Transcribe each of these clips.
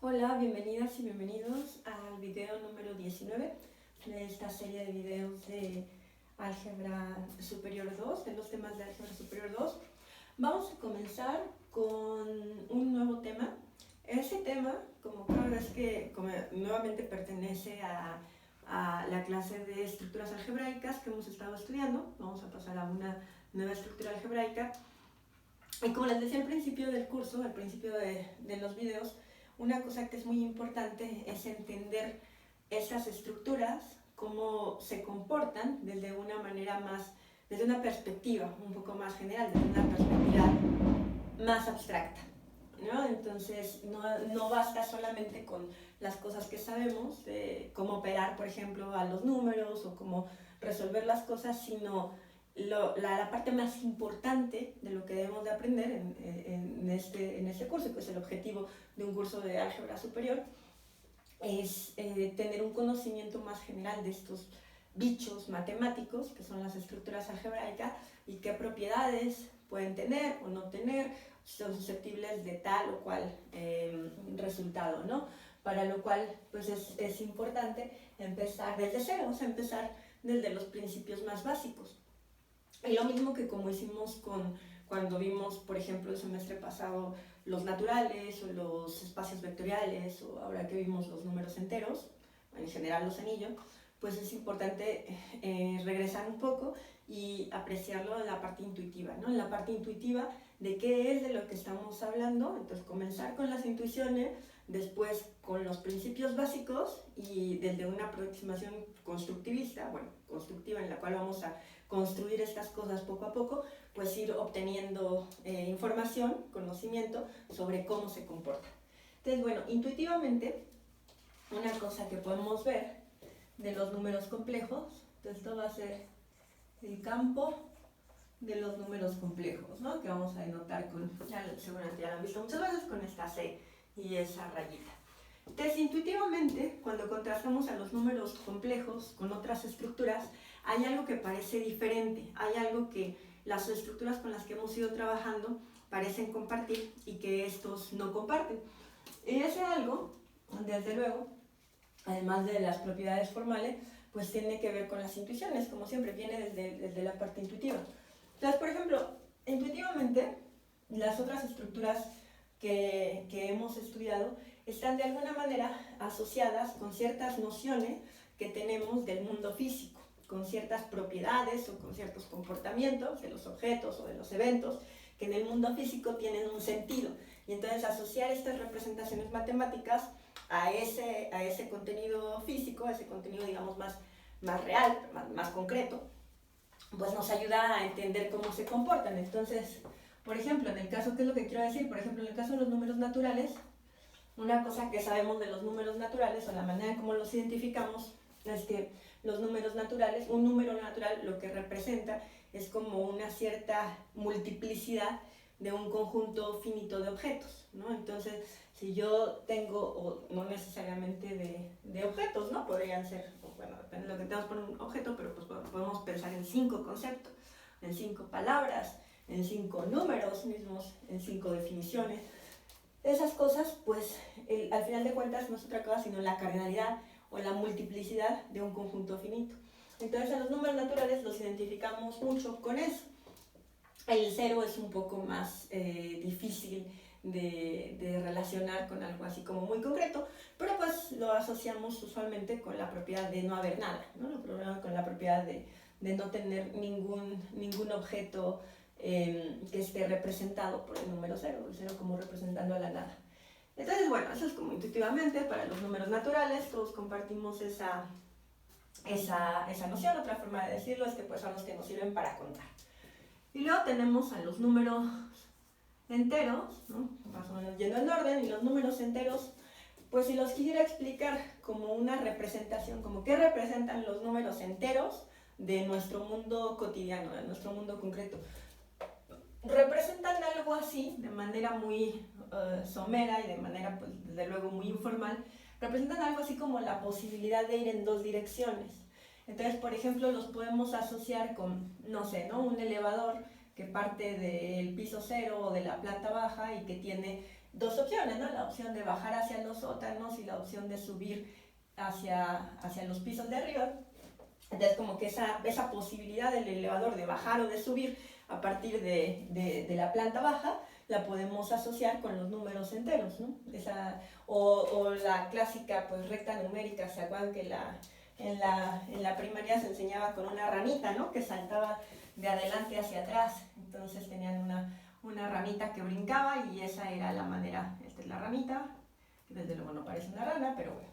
Hola, bienvenidas y bienvenidos al video número 19 de esta serie de videos de Álgebra Superior 2, de los temas de Álgebra Superior 2. Vamos a comenzar con un nuevo tema. Ese tema, como cada vez que nuevamente pertenece a la clase de estructuras algebraicas que hemos estado estudiando, vamos a pasar a una nueva estructura algebraica. Y como les decía al principio del curso, al principio de los videos, una cosa que es muy importante es entender esas estructuras, cómo se comportan desde una manera más, desde una perspectiva un poco más general, desde una perspectiva más abstracta, ¿no? Entonces no basta solamente con las cosas que sabemos, de cómo operar, por ejemplo, a los números o cómo resolver las cosas, sino la parte más importante de lo que debemos de aprender en este curso, que es el objetivo de un curso de álgebra superior, es tener un conocimiento más general de estos bichos matemáticos, que son las estructuras algebraicas, y qué propiedades pueden tener o no tener, son susceptibles de tal o cual resultado, ¿no? Para lo cual pues es importante empezar desde cero, o sea, empezar desde los principios más básicos. Y lo mismo que como hicimos cuando vimos, por ejemplo, el semestre pasado los naturales o los espacios vectoriales, o ahora que vimos los números enteros, en general los anillos, pues es importante regresar un poco y apreciarlo en la parte intuitiva, ¿no? En la parte intuitiva de qué es de lo que estamos hablando. Entonces comenzar con las intuiciones, después con los principios básicos y desde una aproximación constructivista, bueno, constructiva, en la cual vamos a construir estas cosas poco a poco, pues ir obteniendo información, conocimiento sobre cómo se comporta. Entonces, bueno, intuitivamente, una cosa que podemos ver de los números complejos, entonces esto va a ser el campo de los números complejos, ¿no? Que vamos a denotar con, seguramente ya lo han visto muchas veces, con esta C y esa rayita. Entonces, intuitivamente, cuando contrastamos a los números complejos con otras estructuras, hay algo que parece diferente, hay algo que las estructuras con las que hemos ido trabajando parecen compartir y que estos no comparten. Y ese algo, desde luego, además de las propiedades formales, pues tiene que ver con las intuiciones, como siempre, viene desde la parte intuitiva. Entonces, por ejemplo, intuitivamente, las otras estructuras que hemos estudiado están de alguna manera asociadas con ciertas nociones que tenemos del mundo físico, con ciertas propiedades o con ciertos comportamientos de los objetos o de los eventos que en el mundo físico tienen un sentido. Y entonces asociar estas representaciones matemáticas a ese contenido físico, a ese contenido, digamos, más real, más concreto, pues nos ayuda a entender cómo se comportan. Entonces, por ejemplo, en el caso, ¿qué es lo que quiero decir? Por ejemplo, en el caso de los números naturales, una cosa que sabemos de los números naturales, o la manera en cómo los identificamos, es que los números naturales, un número natural lo que representa es como una cierta multiplicidad de un conjunto finito de objetos, ¿no? Entonces, si yo tengo, o no necesariamente de objetos, ¿no? Podrían ser, bueno, depende de lo que tengamos por un objeto, pero pues podemos pensar en 5 conceptos, en 5 palabras, en 5 números mismos, en 5 definiciones. Esas cosas, pues, al final de cuentas no es otra cosa sino la cardinalidad o la multiplicidad de un conjunto finito. Entonces, en los números naturales los identificamos mucho con eso. El cero es un poco más difícil de relacionar con algo así como muy concreto, pero pues lo asociamos usualmente con la propiedad de no haber nada, ¿no? Con la propiedad de no tener ningún objeto que esté representado por el número cero, el cero como representando a la nada. Entonces, bueno, eso es como intuitivamente para los números naturales, todos compartimos esa noción. Otra forma de decirlo es que pues son los que nos sirven para contar. Y luego tenemos a los números enteros, ¿no? Más o menos yendo en orden, y los números enteros, pues si los quisiera explicar como una representación, como qué representan los números enteros de nuestro mundo cotidiano, de nuestro mundo concreto. Representan algo así, de manera muy somera y de manera, pues, desde luego muy informal, representan algo así como la posibilidad de ir en dos direcciones. Entonces, por ejemplo, los podemos asociar con, no sé, ¿no? Un elevador que parte del piso cero o de la planta baja y que tiene dos opciones, ¿no? La opción de bajar hacia los sótanos y la opción de subir hacia los pisos de arriba. Entonces, como que esa posibilidad del elevador de bajar o de subir a partir de la planta baja, la podemos asociar con los números enteros, ¿no? O la clásica pues, recta numérica. ¿Se acuerdan que en la primaria se enseñaba con una ranita, ¿no? Que saltaba de adelante hacia atrás? Entonces tenían una ranita que brincaba y esa era la manera. Esta es la ranita, que desde luego no parece una rana, pero bueno,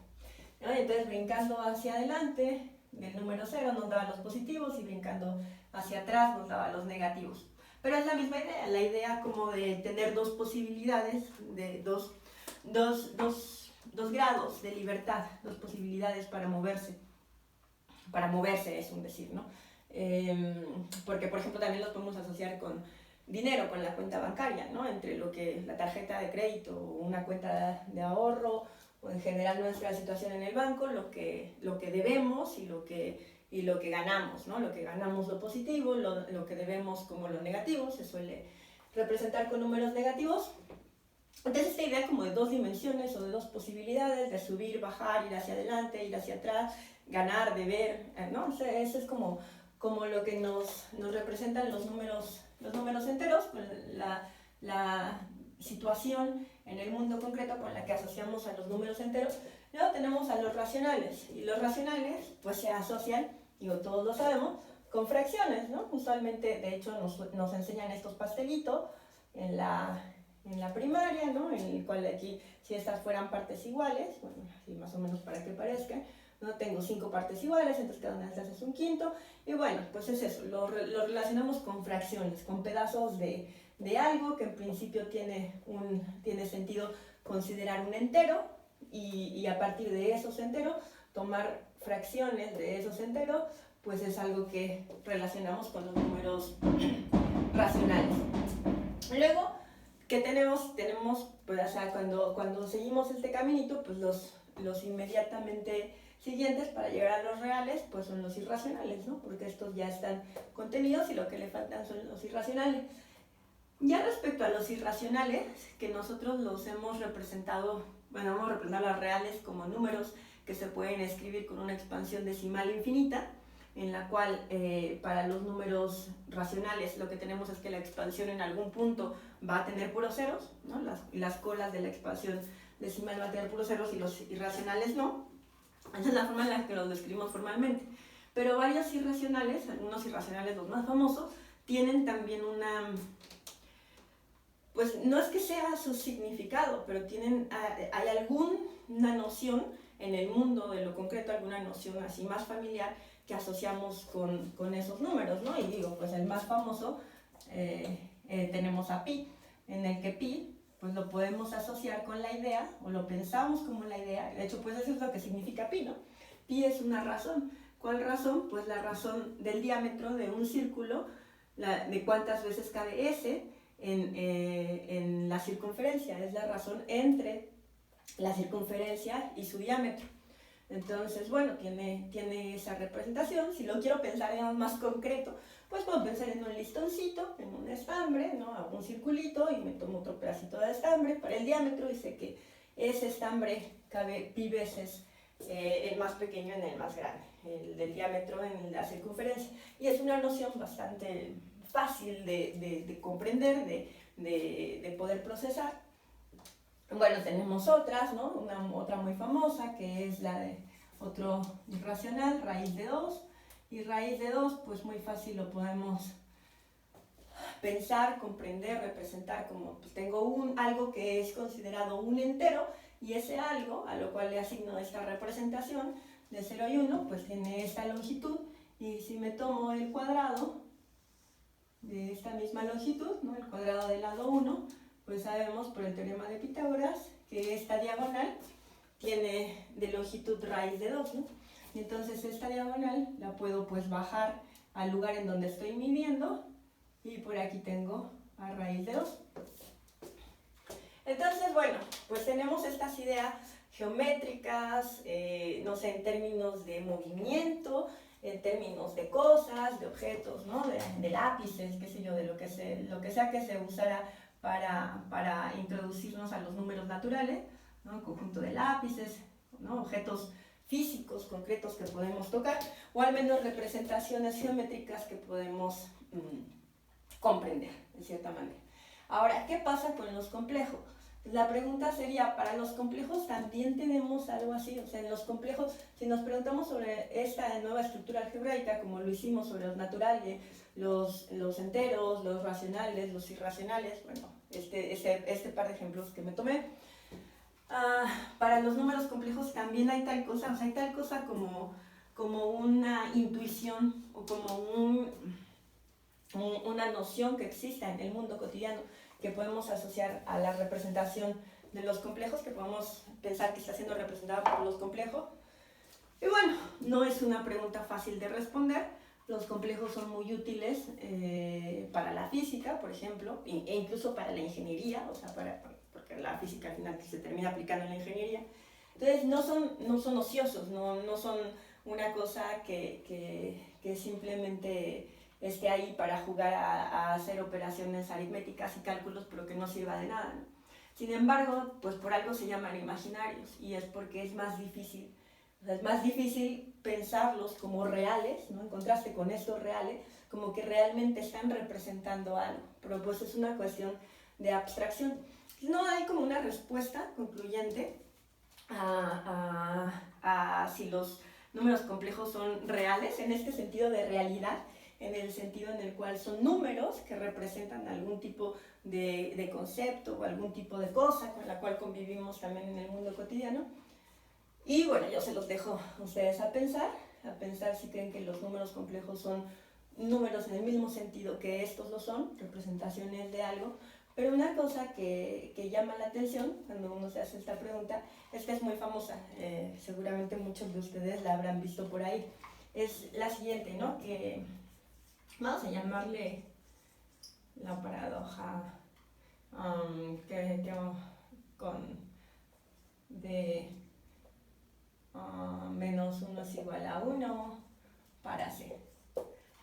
¿no? Entonces, brincando hacia adelante del número 0 nos daba los positivos y brincando hacia atrás nos daba los negativos. Pero es la misma idea, la idea como de tener dos posibilidades, de dos grados de libertad, dos posibilidades para moverse. Para moverse es un decir, ¿no? Porque, por ejemplo, también los podemos asociar con dinero, con la cuenta bancaria, ¿no? Entre lo que la tarjeta de crédito o una cuenta de ahorro, o en general nuestra situación en el banco, lo que debemos y lo que ganamos, ¿no? Lo que ganamos lo positivo, lo que debemos como lo negativo, se suele representar con números negativos. Entonces esta idea como de dos dimensiones o de dos posibilidades, de subir, bajar, ir hacia adelante, ir hacia atrás, ganar, deber, ¿no? O sea, eso es como lo que nos representan los números enteros, pues la situación en el mundo concreto con la que asociamos a los números enteros. Luego tenemos a los racionales, y los racionales pues se asocian, digo, todos lo sabemos, con fracciones, ¿no? Usualmente, de hecho, nos enseñan estos pastelitos en la primaria, ¿no? En el cual aquí, si estas fueran partes iguales, bueno, así más o menos para que parezca, ¿no? Tengo 5 partes iguales, entonces cada una de estas es un quinto, y bueno, pues es eso, lo relacionamos con fracciones, con pedazos de algo que en principio tiene sentido considerar un entero, y a partir de esos enteros, tomar fracciones de esos enteros, pues es algo que relacionamos con los números racionales. Luego, ¿qué tenemos? Pues, o sea, cuando seguimos este caminito, pues los inmediatamente siguientes para llegar a los reales, pues son los irracionales, ¿no? Porque estos ya están contenidos y lo que le faltan son los irracionales. Ya respecto a los irracionales, que nosotros los hemos representado las reales como números que se pueden escribir con una expansión decimal infinita, en la cual para los números racionales lo que tenemos es que la expansión en algún punto va a tener puros ceros, ¿no? Las colas de la expansión decimal van a tener puros ceros y los irracionales no. Esa es la forma en la que los describimos formalmente. Pero varios irracionales, algunos irracionales los más famosos, tienen también pues no es que sea su significado, pero hay alguna noción en el mundo de lo concreto, alguna noción así más familiar que asociamos con esos números, ¿no? Y digo, pues el más famoso tenemos a pi, en el que pi pues lo podemos asociar con la idea, o lo pensamos como la idea, de hecho pues eso es lo que significa pi, ¿no? Pi es una razón. ¿Cuál razón? Pues la razón del diámetro de un círculo, de cuántas veces cabe S en la circunferencia, es la razón entre la circunferencia y su diámetro. Entonces, bueno, tiene esa representación. Si lo quiero pensar en algo más concreto, pues puedo pensar en un listoncito, en un estambre, ¿no? Hago un circulito y me tomo otro pedacito de estambre para el diámetro y sé que ese estambre cabe pi veces el más pequeño en el más grande, el del diámetro en la circunferencia. Y es una noción bastante fácil de comprender, de poder procesar. Bueno, tenemos otras, ¿no? Otra muy famosa que es la de otro irracional, raíz de 2. Y raíz de 2, pues muy fácil lo podemos pensar, comprender, representar como pues tengo algo que es considerado un entero, y ese algo a lo cual le asigno esta representación de 0 y 1, pues tiene esta longitud, y si me tomo el cuadrado de esta misma longitud, ¿no? El cuadrado del lado 1, pues sabemos por el teorema de Pitágoras que esta diagonal tiene de longitud raíz de 2, ¿no? Y entonces esta diagonal la puedo pues bajar al lugar en donde estoy midiendo, y por aquí tengo a raíz de 2. Entonces, bueno, pues tenemos estas ideas geométricas, no sé, en términos de movimiento, en términos de cosas, de objetos, ¿no? De lápices, qué sé yo, de lo que sea que se usara para introducirnos a los números naturales, ¿no? Un conjunto de lápices, ¿no? Objetos físicos concretos que podemos tocar, o al menos representaciones geométricas que podemos comprender, de cierta manera. Ahora, ¿qué pasa con los complejos? La pregunta sería, ¿para los complejos también tenemos algo así? O sea, en los complejos, si nos preguntamos sobre esta nueva estructura algebraica, como lo hicimos sobre los naturales, los enteros, los racionales, los irracionales, bueno, este par de ejemplos que me tomé, para los números complejos también hay tal cosa, o sea, hay tal cosa como una intuición o como una noción que exista en el mundo cotidiano que podemos asociar a la representación de los complejos, que podemos pensar que está siendo representada por los complejos. Y bueno, no es una pregunta fácil de responder. Los complejos son muy útiles para la física, por ejemplo, e incluso para la ingeniería, o sea, porque la física al final se termina aplicando en la ingeniería. Entonces no son ociosos, no son una cosa que simplemente esté ahí para jugar a hacer operaciones aritméticas y cálculos, pero que no sirva de nada, ¿no? Sin embargo, pues por algo se llaman imaginarios, y es porque es más difícil. O sea, es más difícil pensarlos como reales, ¿no? En contraste con estos reales, como que realmente están representando algo, pero pues es una cuestión de abstracción. No hay como una respuesta concluyente a si los números complejos son reales, en este sentido de realidad, en el sentido en el cual son números que representan algún tipo de concepto o algún tipo de cosa con la cual convivimos también en el mundo cotidiano. Y bueno, yo se los dejo a ustedes a pensar si creen que los números complejos son números en el mismo sentido que estos lo son, representaciones de algo. Pero una cosa que llama la atención cuando uno se hace esta pregunta es que es muy famosa, seguramente muchos de ustedes la habrán visto por ahí. Es la siguiente, ¿no? Que vamos a llamarle la paradoja de menos 1 es igual a 1 para C.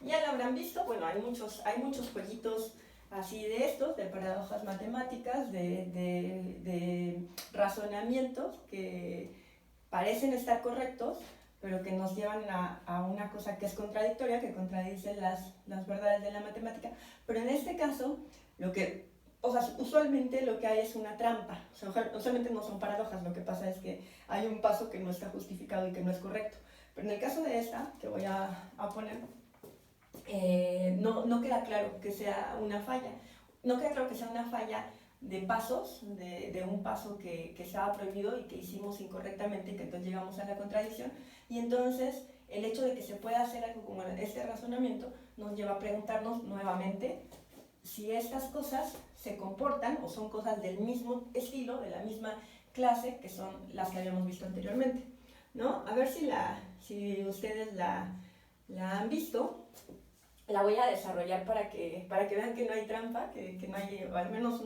Ya lo habrán visto, bueno, hay muchos jueguitos así de estos, de paradojas matemáticas, de razonamientos que parecen estar correctos, pero que nos llevan a una cosa que es contradictoria, que contradice las verdades de la matemática. Pero en este caso, usualmente lo que hay es una trampa. O sea, usualmente no son paradojas, lo que pasa es que hay un paso que no está justificado y que no es correcto. Pero en el caso de esta, que voy a poner, no queda claro que sea una falla. No queda claro que sea una falla de pasos, de un paso que estaba prohibido y que hicimos incorrectamente y que entonces llegamos a la contradicción. Y entonces el hecho de que se pueda hacer algo como este razonamiento nos lleva a preguntarnos nuevamente si estas cosas se comportan o son cosas del mismo estilo, de la misma clase que son las que habíamos visto anteriormente, ¿no? A ver si ustedes la han visto. La voy a desarrollar para que vean que no hay trampa, que no hay, o al menos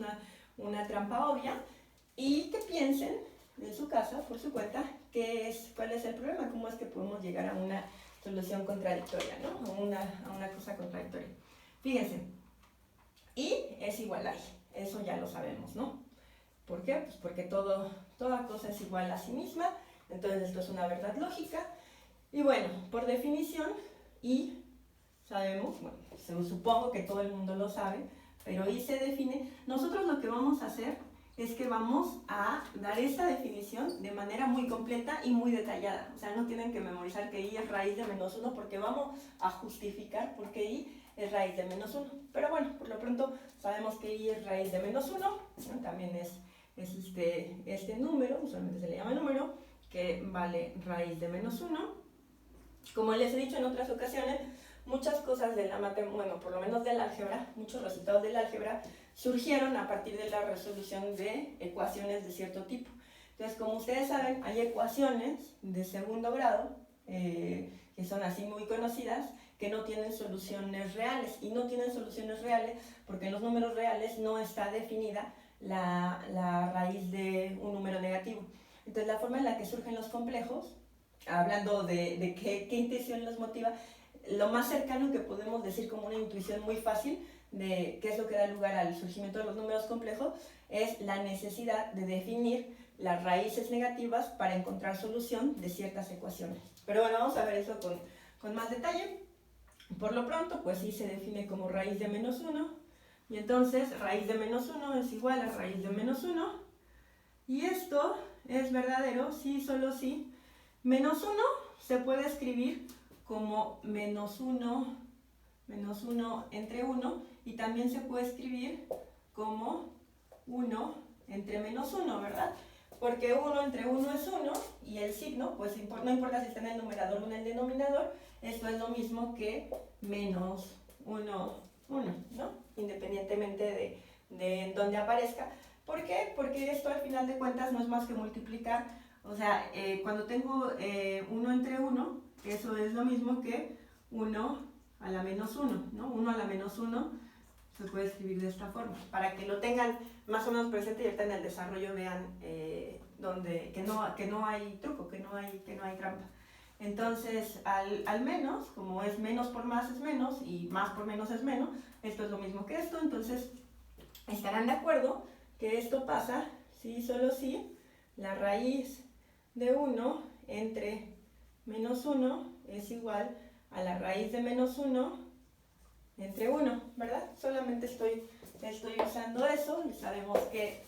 una trampa obvia, y que piensen en su casa, por su cuenta, cuál es el problema, cómo es que podemos llegar a una solución contradictoria, ¿no? A una cosa contradictoria. Fíjense, y es igual a y, eso ya lo sabemos, ¿no? ¿Por qué? Pues porque toda cosa es igual a sí misma, entonces esto es una verdad lógica, y bueno, por definición, y sabemos, bueno, supongo que todo el mundo lo sabe, pero y se define. Nosotros lo que vamos a hacer es que vamos a dar esta definición de manera muy completa y muy detallada. O sea, no tienen que memorizar que y es raíz de menos 1 porque vamos a justificar por qué y es raíz de menos 1. Pero bueno, por lo pronto sabemos que y es raíz de menos 1, ¿no? También es este número, usualmente se le llama número, que vale raíz de menos 1. Como les he dicho en otras ocasiones, muchas cosas de la matemática, bueno, por lo menos del álgebra, muchos resultados del álgebra surgieron a partir de la resolución de ecuaciones de cierto tipo. Entonces, como ustedes saben, hay ecuaciones de segundo grado, que son así muy conocidas, que no tienen soluciones reales. Y no tienen soluciones reales porque en los números reales no está definida la raíz de un número negativo. Entonces, la forma en la que surgen los complejos, hablando de qué intuición los motiva, lo más cercano que podemos decir como una intuición muy fácil de qué es lo que da lugar al surgimiento de los números complejos, es la necesidad de definir las raíces negativas para encontrar solución de ciertas ecuaciones. Pero bueno, vamos a ver eso con más detalle. Por lo pronto, pues sí se define como raíz de menos 1, y entonces raíz de menos 1 es igual a raíz de menos 1, y esto es verdadero si, solo si menos 1 se puede escribir como menos 1 entre 1, y también se puede escribir como 1 entre menos 1, ¿verdad? Porque 1 entre 1 es 1, y el signo, pues no importa si está en el numerador o en el denominador, esto es lo mismo que menos 1, 1, ¿no? Independientemente de dónde aparezca. ¿Por qué? Porque esto al final de cuentas no es más que multiplicar. O sea, cuando tengo 1 entre 1, eso es lo mismo que 1 a la menos 1, ¿no? 1 a la menos 1 se puede escribir de esta forma, para que lo tengan más o menos presente y ahorita en el desarrollo vean que no hay truco, que no hay trampa. Entonces, al menos, como es menos por más es menos y más por menos es menos, esto es lo mismo que esto, entonces estarán de acuerdo que esto pasa si, solo si, la raíz de 1 entre menos 1 es igual a la raíz de menos 1 entre 1, ¿verdad? Solamente estoy usando eso, y sabemos que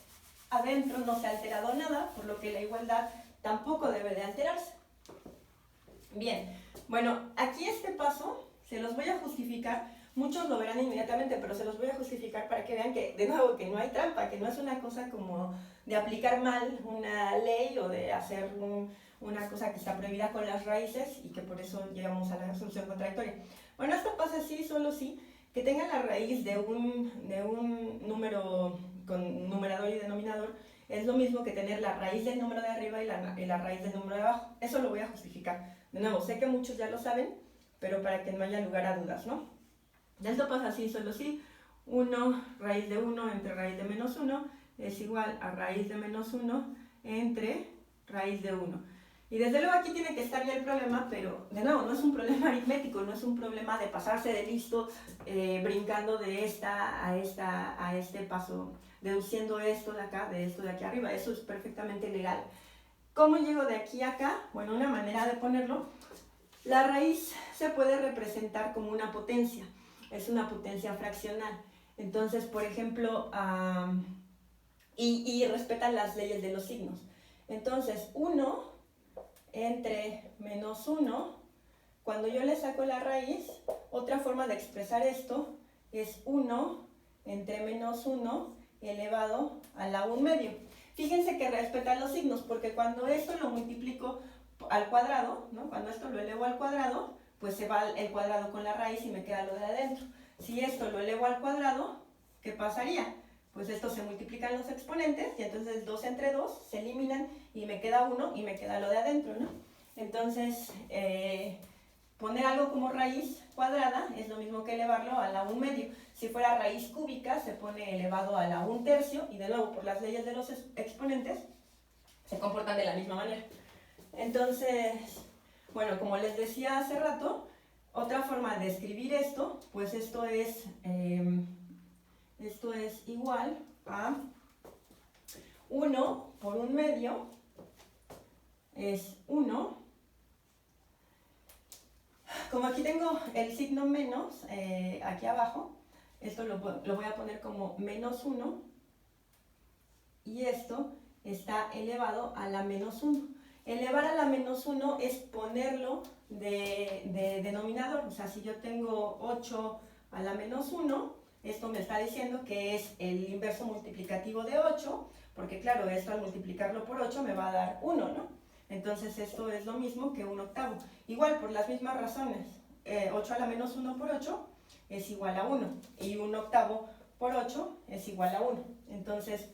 adentro no se ha alterado nada, por lo que la igualdad tampoco debe de alterarse. Bien, bueno, aquí este paso se los voy a justificar, muchos lo verán inmediatamente, pero se los voy a justificar para que vean que, de nuevo, que no hay trampa, que no es una cosa como de aplicar mal una ley o de hacer una cosa que está prohibida con las raíces y que por eso llegamos a la solución contradictoria. Bueno, esto pasa así, solo si que tenga la raíz de un número con numerador y denominador es lo mismo que tener la raíz del número de arriba y la raíz del número de abajo. Eso lo voy a justificar. De nuevo, sé que muchos ya lo saben, pero para que no haya lugar a dudas, ¿no? Esto pasa así, solo si 1 raíz de 1 entre raíz de menos 1 es igual a raíz de menos 1 entre raíz de 1. Y desde luego aquí tiene que estar ya el problema, pero de nuevo, no es un problema aritmético, no es un problema de pasarse de listo, brincando de esta a este paso, deduciendo esto de acá, de esto de aquí arriba. Eso es perfectamente legal. ¿Cómo llego de aquí a acá? Bueno, una manera de ponerlo, la raíz se puede representar como una potencia, es una potencia fraccional. Entonces, por ejemplo, y respetan las leyes de los signos. Entonces, 1 entre menos 1, cuando yo le saco la raíz, otra forma de expresar esto es 1 entre menos 1 elevado a la 1 medio. Fíjense que respetan los signos, porque cuando esto lo multiplico al cuadrado, ¿no? Cuando esto lo elevo al cuadrado, pues se va el cuadrado con la raíz y me queda lo de adentro. Si esto lo elevo al cuadrado, ¿qué pasaría? Pues esto se multiplican los exponentes y entonces 2 entre 2 se eliminan y me queda 1 y me queda lo de adentro, ¿no? Entonces, poner algo como raíz cuadrada es lo mismo que elevarlo a la 1 medio. Si fuera raíz cúbica, se pone elevado a la 1 tercio, y de nuevo, por las leyes de los exponentes, se comportan de la misma manera. Entonces, bueno, como les decía hace rato, otra forma de escribir esto, pues esto es igual a 1 por 1 medio, es 1. Como aquí tengo el signo menos aquí abajo, esto lo voy a poner como menos 1, y esto está elevado a la menos 1. Elevar a la menos 1 es ponerlo de denominador. O sea, si yo tengo 8 a la menos 1, esto me está diciendo que es el inverso multiplicativo de 8, porque claro, esto al multiplicarlo por 8 me va a dar 1, ¿no? Entonces esto es lo mismo que 1 octavo. Igual, por las mismas razones, 8 a la menos 1 por 8 es igual a 1, y 1 octavo por 8 es igual a 1. Entonces,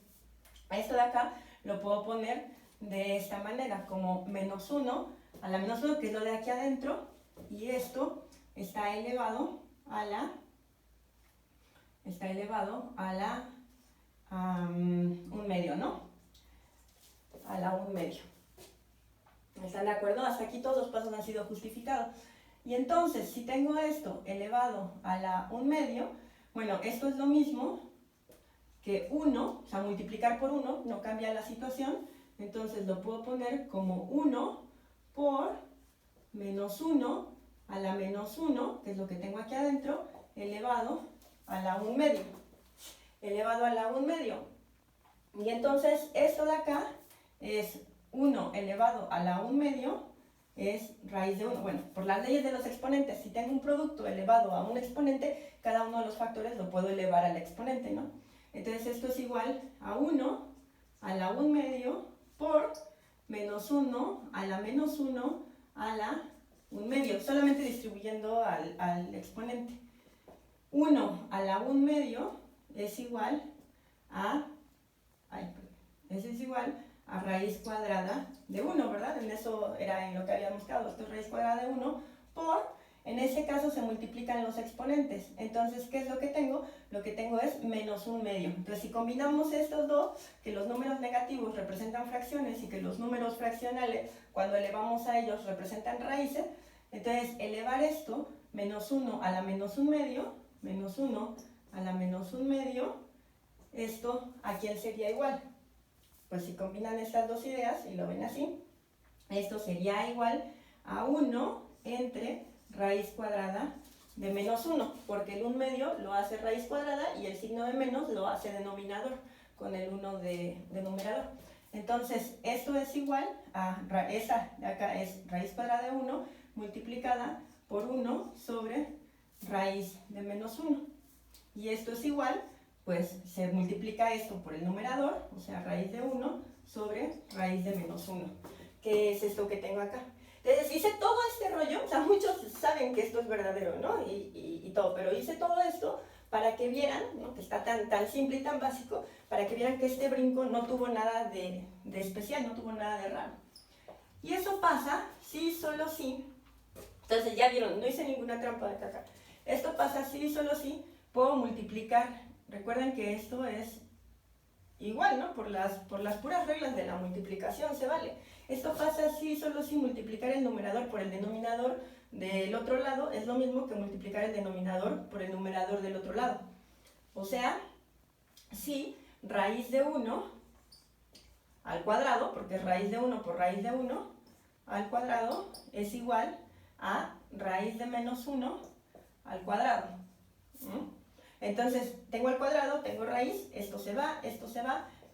esto de acá lo puedo poner de esta manera, como menos 1 a la menos 1, que es lo de aquí adentro, y esto está elevado a la 1 medio, ¿no? A la 1 medio. ¿Están de acuerdo? Hasta aquí todos los pasos han sido justificados. Y entonces, si tengo esto elevado a la 1 medio, Bueno, esto es lo mismo que 1, o sea, multiplicar por 1 no cambia la situación, entonces lo puedo poner como 1 por menos 1 a la menos 1, que es lo que tengo aquí adentro, elevado a la 1 medio. Elevado a la 1 medio. Y entonces esto de acá es 1 elevado a la 1 medio, es raíz de 1. Bueno, por las leyes de los exponentes, si tengo un producto elevado a un exponente, cada uno de los factores lo puedo elevar al exponente, ¿no? Entonces esto es igual a 1 a la 1 medio por menos 1 a la menos 1 a la 1 medio, solamente distribuyendo al exponente. 1 a la 1 medio es igual a, eso es igual a raíz cuadrada de 1, ¿verdad? En eso era en lo que habíamos quedado, esto es raíz cuadrada de 1 por, en ese caso se multiplican los exponentes, entonces, ¿qué es lo que tengo? Lo que tengo es menos 1 medio. Entonces, si combinamos estos dos, que los números negativos representan fracciones y que los números fraccionales, cuando elevamos a ellos, representan raíces, entonces, elevar esto, menos 1 a la menos 1 medio, menos 1 a la menos 1 medio, esto, ¿a quién sería igual? Pues si combinan estas dos ideas y lo ven así, esto sería igual a 1 entre raíz cuadrada de menos 1, porque el 1 medio lo hace raíz cuadrada y el signo de menos lo hace denominador, con el 1 de numerador. Entonces, esto es igual a, esa de acá es raíz cuadrada de 1 multiplicada por 1 sobre raíz de menos 1. Y esto es igual, pues se multiplica esto por el numerador, o sea, raíz de 1 sobre raíz de menos 1, que es esto que tengo acá. Entonces hice todo este rollo, o sea, muchos saben que esto es verdadero, ¿no? Y todo, pero hice todo esto para que vieran, ¿no? Que está tan simple y tan básico, para que vieran que este brinco no tuvo nada de especial, no tuvo nada de raro. Y eso pasa si, solo si, entonces ya vieron, no hice ninguna trampa de acá. Esto pasa si, solo si, puedo multiplicar, recuerden que esto es igual, ¿no? Por las puras reglas de la multiplicación se vale. Esto pasa si, solo si multiplicar el numerador por el denominador del otro lado es lo mismo que multiplicar el denominador por el numerador del otro lado. O sea, si raíz de 1 al cuadrado, porque es raíz de 1 por raíz de 1 al cuadrado, es igual a raíz de menos 1 al cuadrado. Entonces, tengo al cuadrado, tengo raíz, esto se va,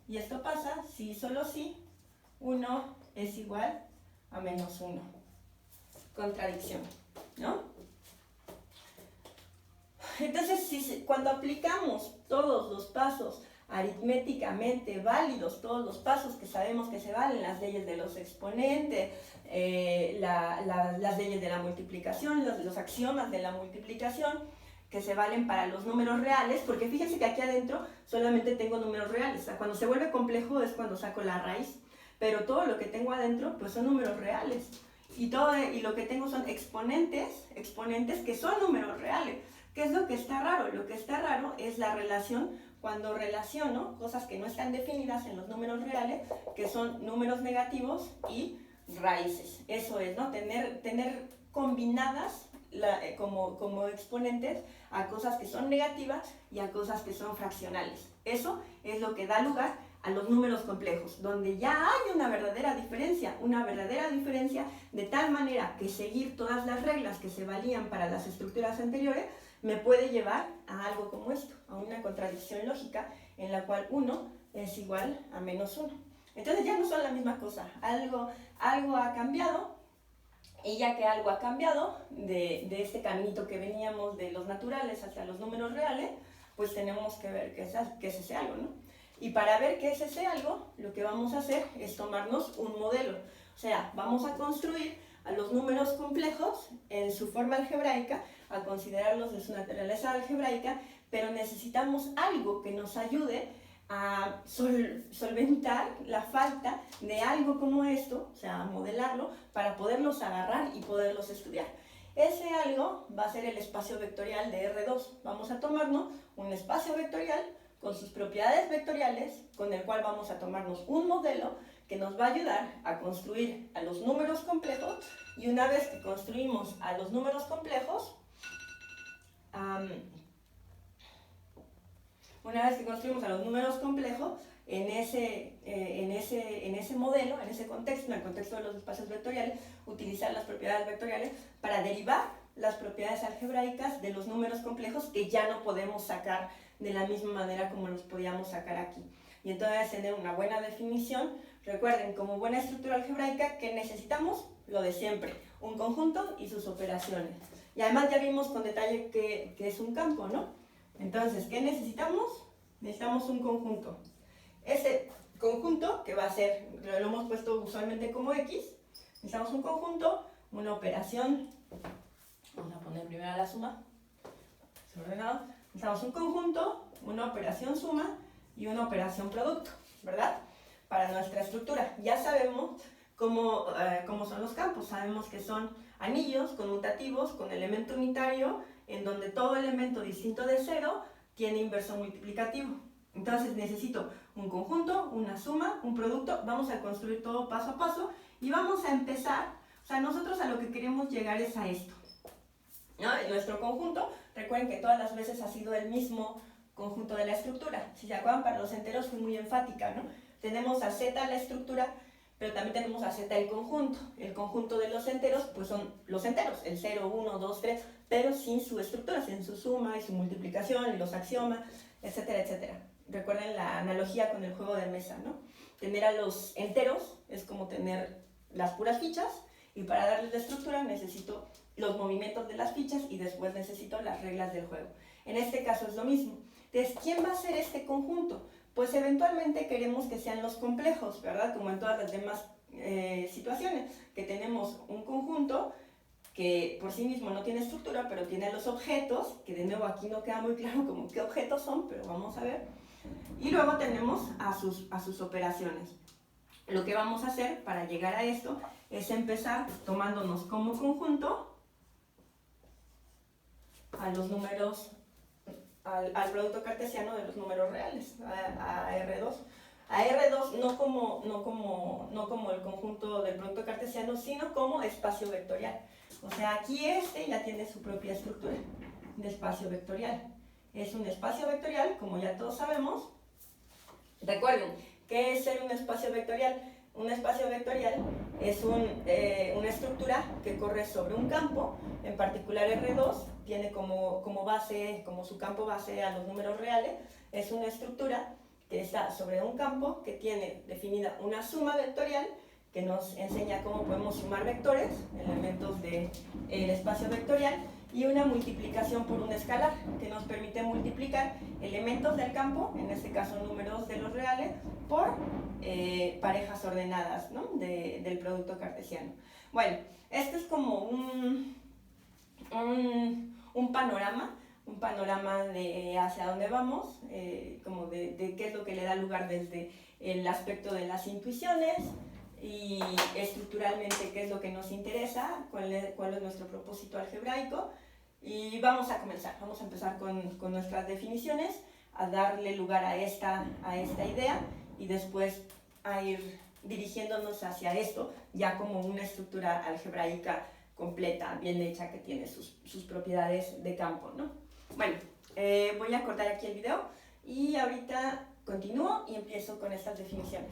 y esto pasa si, solo si, 1 es igual a menos 1. Contradicción, ¿no? Entonces, cuando aplicamos todos los pasos aritméticamente válidos, todos los pasos que sabemos que se valen, las leyes de los exponentes, las leyes de la multiplicación, los axiomas de la multiplicación, que se valen para los números reales, porque fíjense que aquí adentro solamente tengo números reales. O sea, cuando se vuelve complejo es cuando saco la raíz, pero todo lo que tengo adentro pues son números reales. Y lo que tengo son exponentes que son números reales. ¿Qué es lo que está raro? Lo que está raro es la relación cuando relaciono cosas que no están definidas en los números reales, que son números negativos y raíces. Eso es, ¿no? Tener combinadas como exponentes a cosas que son negativas y a cosas que son fraccionales. Eso es lo que da lugar a los números complejos, donde ya hay una verdadera diferencia de tal manera que seguir todas las reglas que se valían para las estructuras anteriores me puede llevar a algo como esto, a una contradicción lógica en la cual 1 es igual a menos 1. Entonces ya no son la misma cosa, algo ha cambiado. Y ya que algo ha cambiado de este caminito que veníamos de los naturales hacia los números reales, pues tenemos que ver qué es ese algo, ¿no? Y para ver qué es ese algo, lo que vamos a hacer es tomarnos un modelo. O sea, vamos a construir a los números complejos en su forma algebraica, a considerarlos de su naturaleza algebraica, pero necesitamos algo que nos ayude a solventar la falta de algo como esto, o sea, modelarlo, para poderlos agarrar y poderlos estudiar. Ese algo va a ser el espacio vectorial de R2. Vamos a tomarnos un espacio vectorial con sus propiedades vectoriales, con el cual vamos a tomarnos un modelo que nos va a ayudar a construir a los números complejos, y una vez que construimos a los números complejos, Una vez que construimos a los números complejos, en ese modelo, en ese contexto, en el contexto de los espacios vectoriales, utilizar las propiedades vectoriales para derivar las propiedades algebraicas de los números complejos que ya no podemos sacar de la misma manera como los podíamos sacar aquí. Y entonces tener una buena definición. Recuerden, como buena estructura algebraica, ¿qué necesitamos? Lo de siempre, un conjunto y sus operaciones. Y además ya vimos con detalle qué es un campo, ¿no? Entonces, ¿qué necesitamos? Necesitamos un conjunto. Ese conjunto, que va a ser, lo hemos puesto usualmente como X, necesitamos un conjunto, una operación, vamos a poner primero la suma, desordenado, necesitamos un conjunto, una operación suma y una operación producto, ¿verdad? Para nuestra estructura. Ya sabemos cómo son los campos, sabemos que son anillos conmutativos con elemento unitario, en donde todo elemento distinto de cero tiene inverso multiplicativo. Entonces necesito un conjunto, una suma, un producto, vamos a construir todo paso a paso y vamos a empezar, o sea, nosotros a lo que queremos llegar es a esto, ¿no? En nuestro conjunto, recuerden que todas las veces ha sido el mismo conjunto de la estructura. Si se acuerdan, para los enteros fui muy enfática, ¿no? Tenemos a Z la estructura, pero también tenemos a Z el conjunto. El conjunto de los enteros, pues son los enteros, el 0, 1, 2, 3, pero sin su estructura, sin su suma y su multiplicación y los axiomas, etcétera, etcétera. Recuerden la analogía con el juego de mesa, ¿no? Tener a los enteros es como tener las puras fichas, y para darles la estructura necesito los movimientos de las fichas y después necesito las reglas del juego. En este caso es lo mismo. Entonces, ¿quién va a ser este conjunto? Pues eventualmente queremos que sean los complejos, ¿verdad? Como en todas las demás situaciones, que tenemos un conjunto que por sí mismo no tiene estructura, pero tiene los objetos, que de nuevo aquí no queda muy claro como qué objetos son, pero vamos a ver. Y luego tenemos a sus operaciones. Lo que vamos a hacer para llegar a esto es empezar tomándonos como conjunto a los números, al producto cartesiano de los números reales, a R2. A R2 no como el conjunto del producto cartesiano, sino como espacio vectorial. O sea, aquí este ya tiene su propia estructura de espacio vectorial. Es un espacio vectorial, como ya todos sabemos. Recuerden, ¿qué es ser un espacio vectorial? Un espacio vectorial es una estructura que corre sobre un campo, en particular R2, tiene como base, como su campo base a los números reales, es una estructura que está sobre un campo que tiene definida una suma vectorial que nos enseña cómo podemos sumar vectores, elementos del espacio vectorial, y una multiplicación por un escalar que nos permite multiplicar elementos del campo, en este caso números de los reales, por parejas ordenadas, ¿no? del producto cartesiano. Bueno, esto es como un panorama de hacia dónde vamos, como de qué es lo que le da lugar desde el aspecto de las intuiciones y estructuralmente qué es lo que nos interesa, cuál es nuestro propósito algebraico. Y vamos a empezar con nuestras definiciones, a darle lugar a esta idea y después a ir dirigiéndonos hacia esto ya como una estructura algebraica completa, bien hecha, que tiene sus propiedades de campo, ¿no? Bueno, voy a cortar aquí el video y ahorita continúo y empiezo con estas definiciones.